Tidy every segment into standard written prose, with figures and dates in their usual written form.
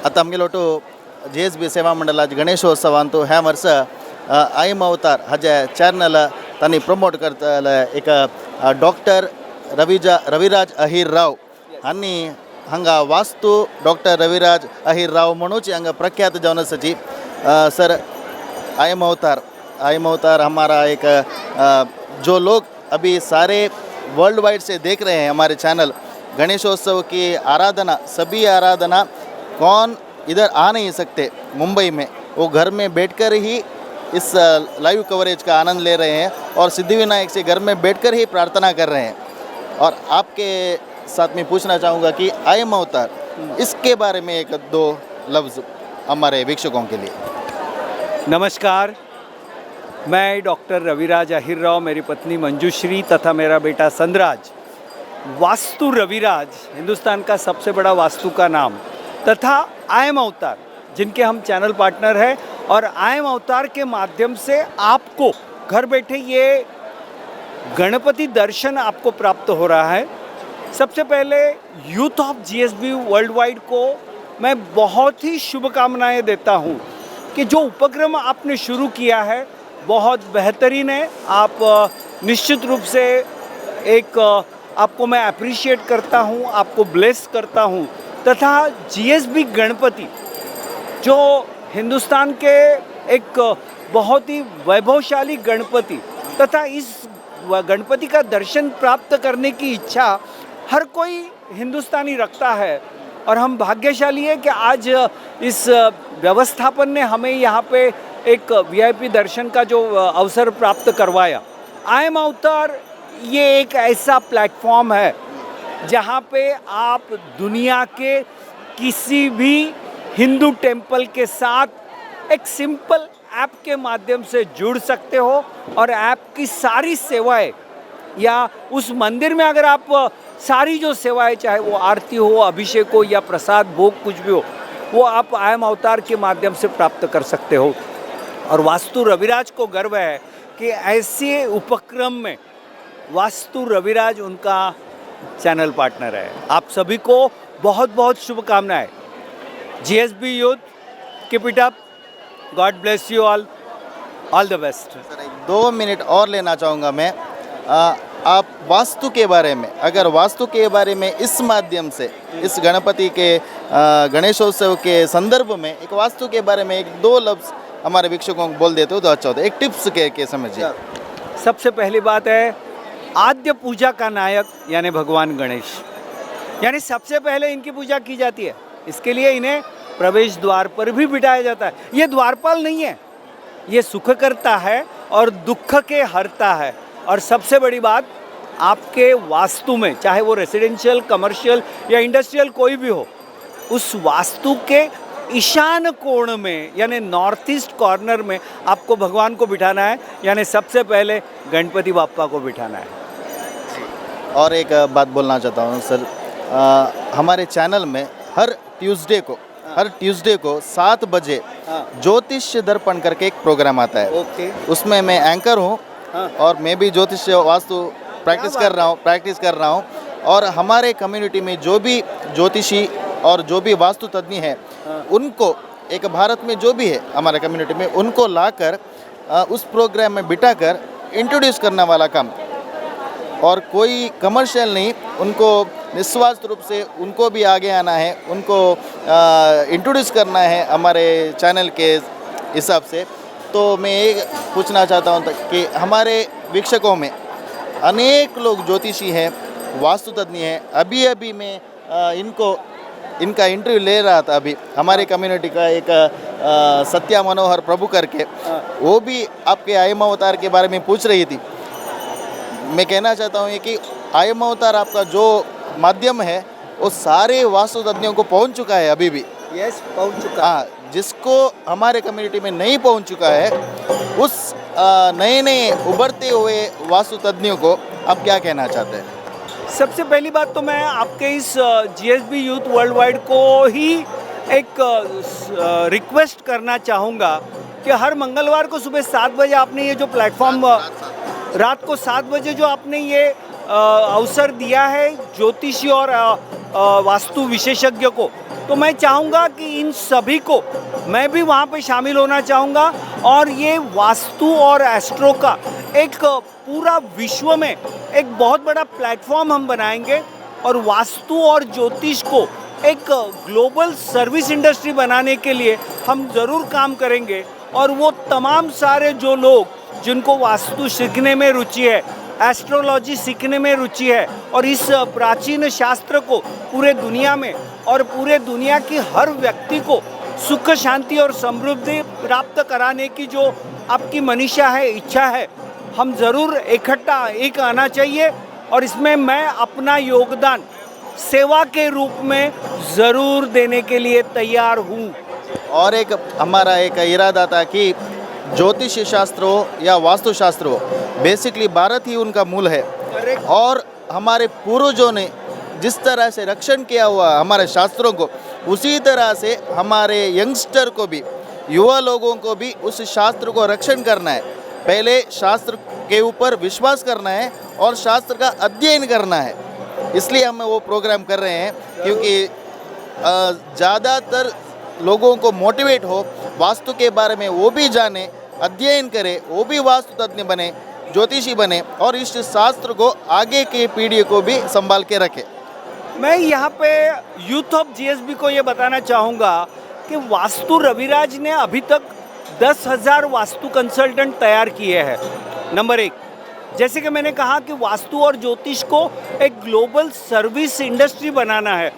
आता आमगेलो तो JSB सेवा मंडळाचे गणेशोत्सव अंतू ह्या वर्ष आयम अवतार हाजे चॅनल तांणी प्रमोट करतले एक डॉक्टर रविराज अहिर राव हांणी हांगा वास्तू डॉक्टर रविराज अहिर राव म्हणूच हांगा प्रख्यात जावन आसाची सर आयम अवतार हमारा एक जो लोग अभी सारे वर्ल्ड वाइड से देख रहे हैं हमारे चैनल गणेशोत्सव की आराधना सभी आराधना कौन इधर आ नहीं सकते मुंबई में वो घर में बैठकर ही इस लाइव कवरेज का आनंद ले रहे हैं और सिद्धिविनायक से घर में बैठकर ही प्रार्थना कर रहे हैं। और आपके साथ में पूछना चाहूँगा कि आयम अवतार इसके बारे में एक दो लफ्ज़ हमारे वीक्षकों के लिए। नमस्कार, मैं डॉक्टर रविराज अहिर राव, मेरी पत्नी मंजूश्री तथा मेरा बेटा संदराज। वास्तु रविराज हिंदुस्तान का सबसे बड़ा वास्तु का नाम तथा आयम अवतार जिनके हम चैनल पार्टनर हैं और आयम अवतार के माध्यम से आपको घर बैठे ये गणपति दर्शन आपको प्राप्त हो रहा है। सबसे पहले youth of GSB world wide को मैं बहुत ही शुभकामनाएं देता हूं कि जो उपक्रम आपने शुरू किया है बहुत बेहतरीन है। आप निश्चित रूप से एक आपको मैं अप्रिशिएट करता हूं, आपको ब्लेस करता हूं तथा GSB गणपति जो हिंदुस्तान के एक बहुत ही वैभवशाली गणपति तथा इस गणपति का दर्शन प्राप्त करने की इच्छा हर कोई हिंदुस्तानी रखता है और हम भाग्यशाली हैं कि आज इस व्यवस्थापन ने हमें यहाँ पे एक VIP दर्शन का जो अवसर प्राप्त करवाया। आयम अवतार ये एक ऐसा प्लेटफॉर्म है जहाँ पे आप दुनिया के किसी भी हिंदू टेम्पल के साथ एक सिंपल ऐप के माध्यम से जुड़ सकते हो और ऐप की सारी सेवाएं या उस मंदिर में अगर आप सारी जो सेवाएं चाहे वो आरती हो, अभिषेक हो या प्रसाद भोग कुछ भी हो वो आप आयम अवतार के माध्यम से प्राप्त कर सकते हो। और वास्तु रविराज को गर्व है कि ऐसे उपक्रम में वास्तु रविराज उनका चैनल पार्टनर है। आप सभी को बहुत बहुत शुभकामनाएं। GSB youth, keep it up, God bless you all the best. Sir 2 minute और लेना चाहूँगा मैं। आप वास्तु के बारे में, अगर वास्तु के बारे में इस माध्यम से इस गणपति के गणेशोत्सव के संदर्भ में एक वास्तु के बारे में एक दो लफ्ज़ हमारे वीक्षकों को बोल देते हो तो अच्छा होता है। एक टिप्स के समझिए। सबसे पहली बात है आद्य पूजा का नायक यानी भगवान गणेश, यानी सबसे पहले इनकी पूजा की जाती है। इसके लिए इन्हें प्रवेश द्वार पर भी बिठाया जाता है। ये द्वारपाल नहीं है, ये सुख करता है और दुख के हरता है। और सबसे बड़ी बात, आपके वास्तु में चाहे वो रेसिडेंशियल, कमर्शियल या इंडस्ट्रियल कोई भी हो, उस वास्तु के ईशान कोण में यानी नॉर्थ ईस्ट कॉर्नर में आपको भगवान को बिठाना है, यानी सबसे पहले गणपति बाप्पा को बिठाना है। और एक बात बोलना चाहता हूँ सर, हमारे चैनल में हर ट्यूसडे को 7 बजे ज्योतिष दर्पण करके एक प्रोग्राम आता है। ओके। उसमें मैं एंकर हूँ और मैं भी ज्योतिष वास्तु प्रैक्टिस कर रहा हूँ और हमारे कम्युनिटी में जो भी ज्योतिषी और जो भी वास्तु तज्ञ हैं उनको एक भारत में जो भी है हमारे कम्युनिटी में उनको लाकर उस प्रोग्राम में बिठाकर इंट्रोड्यूस करने वाला काम, और कोई कमर्शियल नहीं, उनको निस्वार्थ रूप से उनको भी आगे आना है, उनको इंट्रोड्यूस करना है हमारे चैनल के हिसाब से। तो मैं ये पूछना चाहता हूँ कि हमारे वीक्षकों में अनेक लोग ज्योतिषी हैं, वास्तु तज्ञ हैं। अभी मैं इनका इंटरव्यू ले रहा था, अभी हमारे कम्युनिटी का एक सत्या मनोहर प्रभु करके, वो भी आपके आयम अवतार के बारे में पूछ रही थी। मैं कहना चाहता हूँ कि आयम अवतार आपका जो माध्यम है वो सारे वास्तु तज्ञों को पहुँच चुका है अभी भी। यस, पहुँच चुका। हाँ, जिसको हमारे कम्युनिटी में नहीं पहुँच चुका है उस नए उभरते हुए वास्तु तज्ञों को आप क्या कहना चाहते हैं? सबसे पहली बात तो मैं आपके इस GSB यूथ वर्ल्ड वाइड को ही एक रिक्वेस्ट करना चाहूँगा कि हर मंगलवार को सुबह 7 बजे आपने ये जो प्लेटफॉर्म रात को 7 बजे जो आपने ये अवसर दिया है ज्योतिषी और वास्तु विशेषज्ञ को, तो मैं चाहूँगा कि इन सभी को, मैं भी वहाँ पे शामिल होना चाहूँगा और ये वास्तु और एस्ट्रो का एक पूरा विश्व में एक बहुत बड़ा प्लेटफॉर्म हम बनाएंगे और वास्तु और ज्योतिष को एक ग्लोबल सर्विस इंडस्ट्री बनाने के लिए हम ज़रूर काम करेंगे। और वो तमाम सारे जो लोग जिनको वास्तु सीखने में रुचि है, एस्ट्रोलॉजी सीखने में रुचि है और इस प्राचीन शास्त्र को पूरे दुनिया में और पूरे दुनिया की हर व्यक्ति को सुख शांति और समृद्धि प्राप्त कराने की जो आपकी मनीषा है, इच्छा है, हम ज़रूर इकट्ठा एक आना चाहिए और इसमें मैं अपना योगदान सेवा के रूप में ज़रूर देने के लिए तैयार हूँ। और एक हमारा एक इरादा था कि ज्योतिष शास्त्र हो या वास्तु शास्त्र हो, बेसिकली भारत ही उनका मूल है और हमारे पूर्वजों ने जिस तरह से रक्षण किया हुआ हमारे शास्त्रों को, उसी तरह से हमारे यंगस्टर को भी, युवा लोगों को भी उस शास्त्र को रक्षण करना है। पहले शास्त्र के ऊपर विश्वास करना है और शास्त्र का अध्ययन करना है। इसलिए हम वो प्रोग्राम कर रहे हैं क्योंकि ज़्यादातर लोगों को मोटिवेट हो, वास्तु के बारे में वो भी जाने, अध्ययन करे, वो भी वास्तु तज्ञ बने, ज्योतिषी बने और इस शास्त्र को आगे की पीढ़ी को भी संभाल के रखे। मैं यहाँ पे यूथ ऑफ जीएसबी को ये बताना चाहूँगा कि वास्तु रविराज ने अभी तक 10,000 वास्तु कंसल्टेंट तैयार किए हैं। नंबर 1, जैसे कि मैंने कहा कि वास्तु और ज्योतिष को एक ग्लोबल सर्विस इंडस्ट्री बनाना है,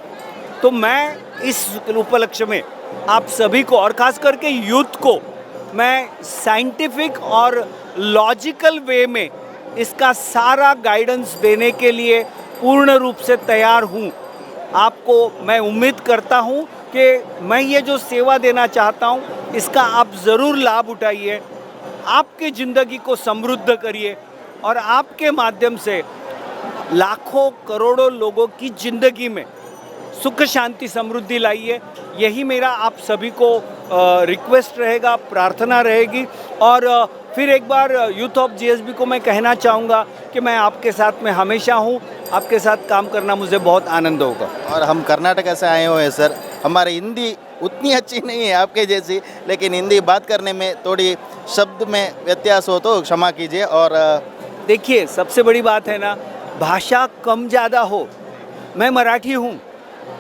तो मैं इस उपलक्ष्य में आप सभी को और ख़ास करके यूथ को मैं साइंटिफिक और लॉजिकल वे में इसका सारा गाइडेंस देने के लिए पूर्ण रूप से तैयार हूँ। आपको मैं उम्मीद करता हूँ कि मैं ये जो सेवा देना चाहता हूँ इसका आप ज़रूर लाभ उठाइए, आपकी ज़िंदगी को समृद्ध करिए और आपके माध्यम से लाखों करोड़ों लोगों की ज़िंदगी में सुख शांति समृद्धि लाइए। यही मेरा आप सभी को रिक्वेस्ट रहेगा, प्रार्थना रहेगी। और फिर एक बार यूथ ऑफ जीएसबी को मैं कहना चाहूँगा कि मैं आपके साथ में हमेशा हूँ, आपके साथ काम करना मुझे बहुत आनंद होगा। और हम कर्नाटक से आए हुए हैं सर, हमारी हिंदी उतनी अच्छी नहीं है आपके जैसी, लेकिन हिंदी बात करने में थोड़ी शब्द में व्यत्यास हो तो क्षमा कीजिए। और देखिए, सबसे बड़ी बात है ना, भाषा कम ज़्यादा हो, मैं मराठी हूँ,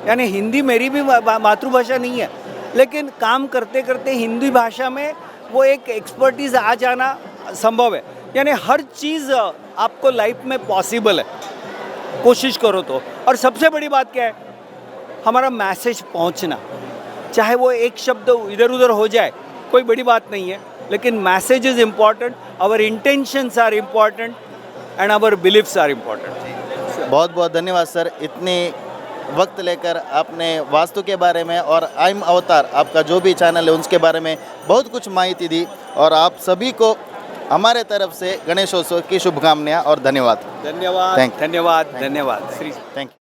यानी हिंदी मेरी भी मातृभाषा नहीं है, लेकिन काम करते करते हिंदी भाषा में वो एक एक्सपर्टीज़ आ जाना संभव है। यानी हर चीज़ आपको लाइफ में पॉसिबल है, कोशिश करो तो। और सबसे बड़ी बात क्या है, हमारा मैसेज पहुंचना, चाहे वो एक शब्द इधर उधर हो जाए कोई बड़ी बात नहीं है, लेकिन message is important, our intentions are important and our beliefs are important. बहुत बहुत धन्यवाद सर, इतनी वक्त लेकर आपने वास्तु के बारे में और आइम अवतार आपका जो भी चैनल है उसके बारे में बहुत कुछ माहिती दी। और आप सभी को हमारे तरफ से गणेशोत्सव की शुभकामनाएं और धन्यवाद। धन्यवाद, Thank you. धन्यवाद, धन्यवाद। Shri thank you.